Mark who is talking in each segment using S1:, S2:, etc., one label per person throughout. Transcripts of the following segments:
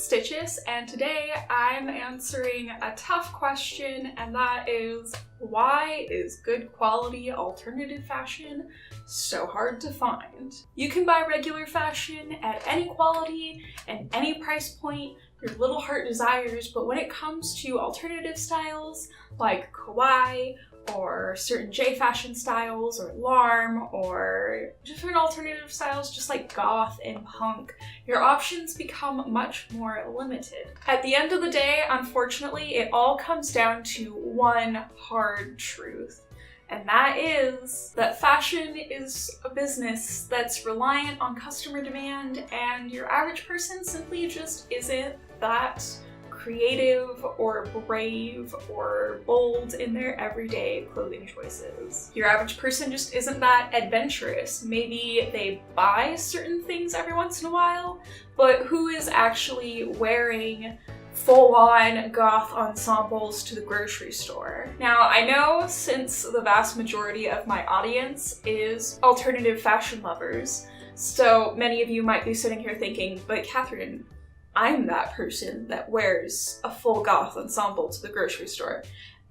S1: Stitches, and today I'm answering a tough question, and that is, why is good quality alternative fashion so hard to find? You can buy regular fashion at any quality and any price point your little heart desires, but when it comes to alternative styles like kawaii or certain J fashion styles or larm or different alternative styles just like goth and punk, your options become much more limited. At the end of the day, unfortunately, it all comes down to one hard truth. And that is that fashion is a business that's reliant on customer demand, and your average person simply just isn't that creative or brave or bold in their everyday clothing choices. Your average person just isn't that adventurous. Maybe they buy certain things every once in a while, but who is actually wearing full-on goth ensembles to the grocery store? Now, I know since the vast majority of my audience is alternative fashion lovers, so many of you might be sitting here thinking, but Catherine, I'm that person that wears a full goth ensemble to the grocery store.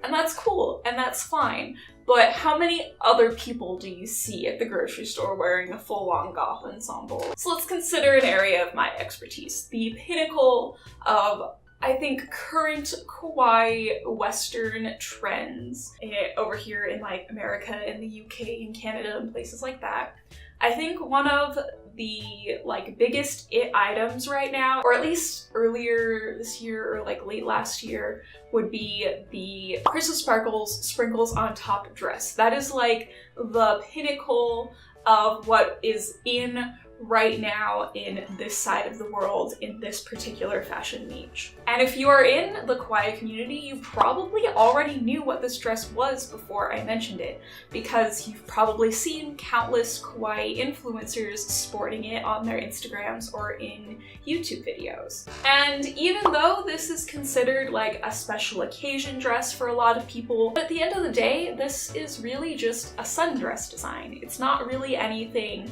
S1: And that's cool, and that's fine. But how many other people do you see at the grocery store wearing a full-on goth ensemble? So let's consider an area of my expertise, the pinnacle of, I think, current kawaii Western trends over here in like America and the UK and Canada and places like that. I think one of the biggest it items right now, or at least earlier this year or like late last year, would be the Crystal Sparkles Sprinkles on Top dress. That is like the pinnacle of what is in right now in this side of the world, in this particular fashion niche. And if you are in the kawaii community, you probably already knew what this dress was before I mentioned it, because you've probably seen countless kawaii influencers sporting it on their Instagrams or in YouTube videos. And even though this is considered like a special occasion dress for a lot of people, at the end of the day, this is really just a sundress design. It's not really anything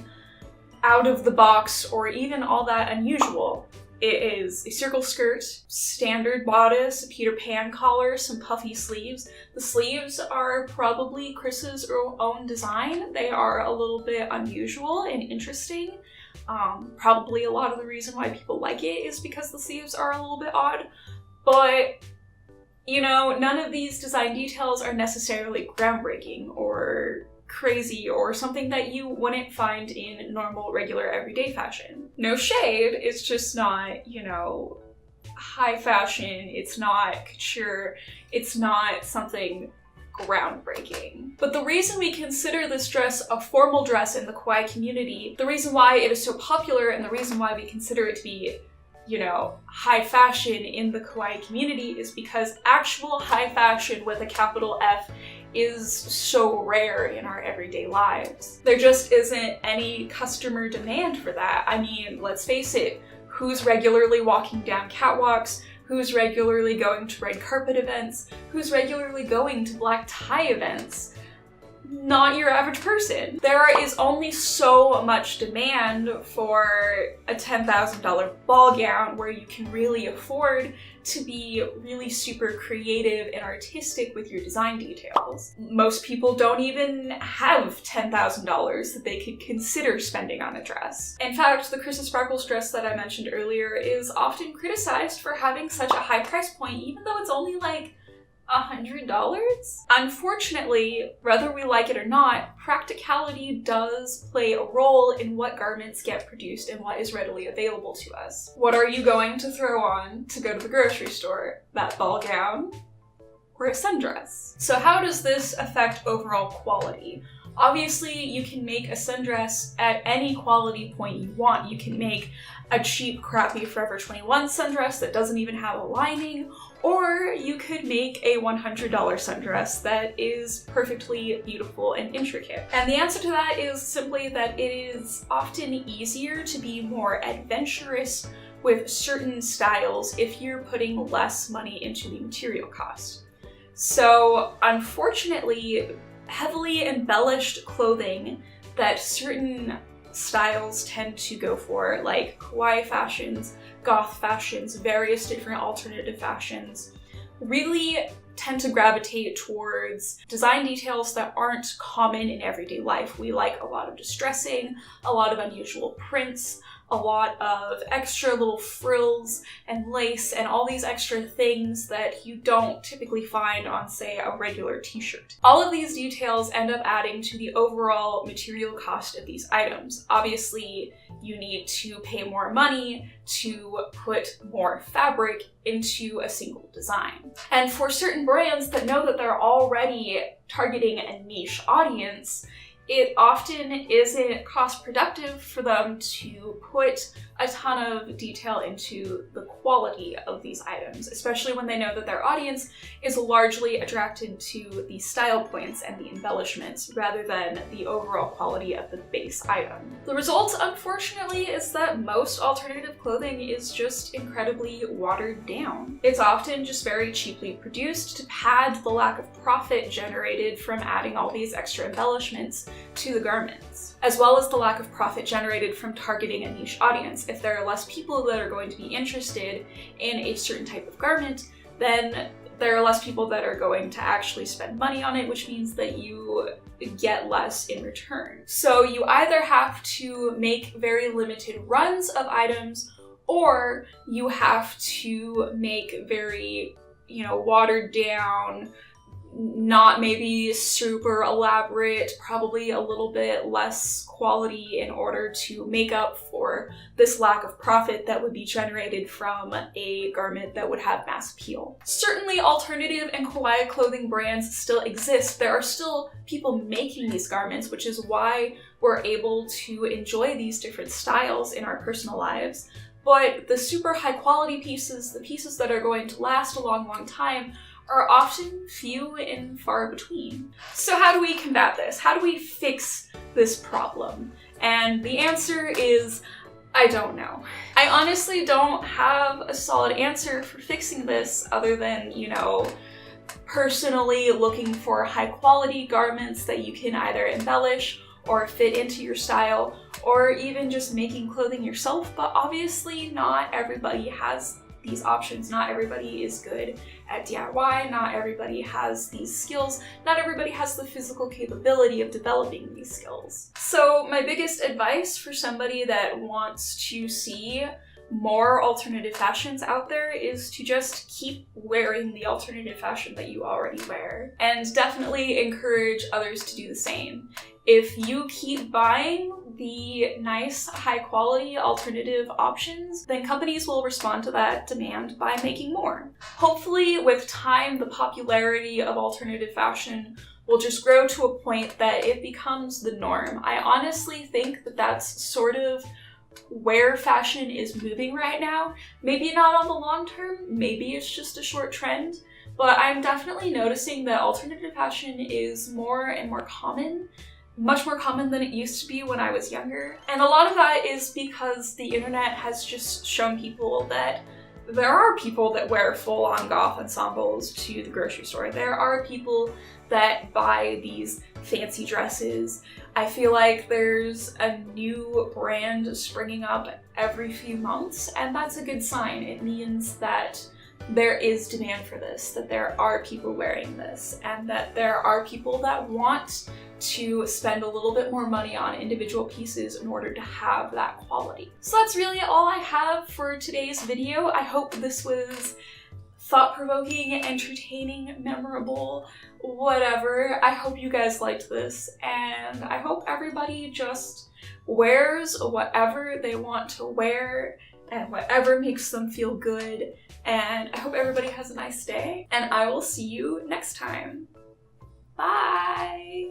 S1: out of the box or even all that unusual. It is a circle skirt, standard bodice, a Peter Pan collar, some puffy sleeves. The sleeves are probably Chris's own design. They are a little bit unusual and interesting. Probably a lot of the reason why people like it is because the sleeves are a little bit odd, but you know, none of these design details are necessarily groundbreaking or crazy or something that you wouldn't find in normal, regular, everyday fashion. No shade, it's just not, you know, high fashion, it's not couture, it's not something groundbreaking. But the reason we consider this dress a formal dress in the kawaii community, the reason why it is so popular and the reason why we consider it to be, you know, high fashion in the kawaii community is because actual high fashion with a capital F is so rare in our everyday lives. There just isn't any customer demand for that. I mean, let's face it, who's regularly walking down catwalks? Who's regularly going to red carpet events? Who's regularly going to black tie events? Not your average person. There is only so much demand for a $10,000 ball gown where you can really afford to be really super creative and artistic with your design details. Most people don't even have $10,000 that they could consider spending on a dress. In fact, the Crystal Sparkles dress that I mentioned earlier is often criticized for having such a high price point, even though it's only like $100? Unfortunately, whether we like it or not, practicality does play a role in what garments get produced and what is readily available to us. What are you going to throw on to go to the grocery store? That ball gown or a sundress? So how does this affect overall quality? Obviously, you can make a sundress at any quality point you want. You can make a cheap, crappy Forever 21 sundress that doesn't even have a lining, or you could make a $100 sundress that is perfectly beautiful and intricate. And the answer to that is simply that it is often easier to be more adventurous with certain styles if you're putting less money into the material cost. So, unfortunately, heavily embellished clothing that certain styles tend to go for, like kawaii fashions, goth fashions, various different alternative fashions, really tend to gravitate towards design details that aren't common in everyday life. We like a lot of distressing, a lot of unusual prints, a lot of extra little frills and lace and all these extra things that you don't typically find on, say, a regular t-shirt. All of these details end up adding to the overall material cost of these items. Obviously, you need to pay more money to put more fabric into a single design. And for certain brands that know that they're already targeting a niche audience, it often isn't cost productive for them to put a ton of detail into the quality of these items, especially when they know that their audience is largely attracted to the style points and the embellishments rather than the overall quality of the base item. The result, unfortunately, is that most alternative clothing is just incredibly watered down. It's often just very cheaply produced to pad the lack of profit generated from adding all these extra embellishments to the garments, as well as the lack of profit generated from targeting a niche audience. If there are less people that are going to be interested in a certain type of garment, then there are less people that are going to actually spend money on it, which means that you get less in return. So you either have to make very limited runs of items, or you have to make very, watered down, not maybe super elaborate, probably a little bit less quality in order to make up for this lack of profit that would be generated from a garment that would have mass appeal. Certainly alternative and kawaii clothing brands still exist. There are still people making these garments, which is why we're able to enjoy these different styles in our personal lives. But the super high quality pieces, the pieces that are going to last a long, long time, are often few and far between. So how do we combat this? How do we fix this problem? And the answer is, I don't know. I honestly don't have a solid answer for fixing this other than, personally looking for high quality garments that you can either embellish or fit into your style, or even just making clothing yourself. But obviously not everybody has these options. Not everybody is good at DIY, not everybody has these skills, not everybody has the physical capability of developing these skills. So my biggest advice for somebody that wants to see more alternative fashions out there is to just keep wearing the alternative fashion that you already wear, and definitely encourage others to do the same. If you keep buying the nice, high-quality alternative options, then companies will respond to that demand by making more. Hopefully, with time, the popularity of alternative fashion will just grow to a point that it becomes the norm. I honestly think that that's sort of where fashion is moving right now. Maybe not on the long term, maybe it's just a short trend, but I'm definitely noticing that alternative fashion is more and more common. Much more common than it used to be when I was younger. And a lot of that is because the internet has just shown people that there are people that wear full-on goth ensembles to the grocery store. There are people that buy these fancy dresses. I feel like there's a new brand springing up every few months, and that's a good sign. It means that there is demand for this, that there are people wearing this, and that there are people that want to spend a little bit more money on individual pieces in order to have that quality. So that's really all I have for today's video. I hope this was thought-provoking, entertaining, memorable, whatever. I hope you guys liked this, and I hope everybody just wears whatever they want to wear and whatever makes them feel good. And I hope everybody has a nice day, and I will see you next time. Bye!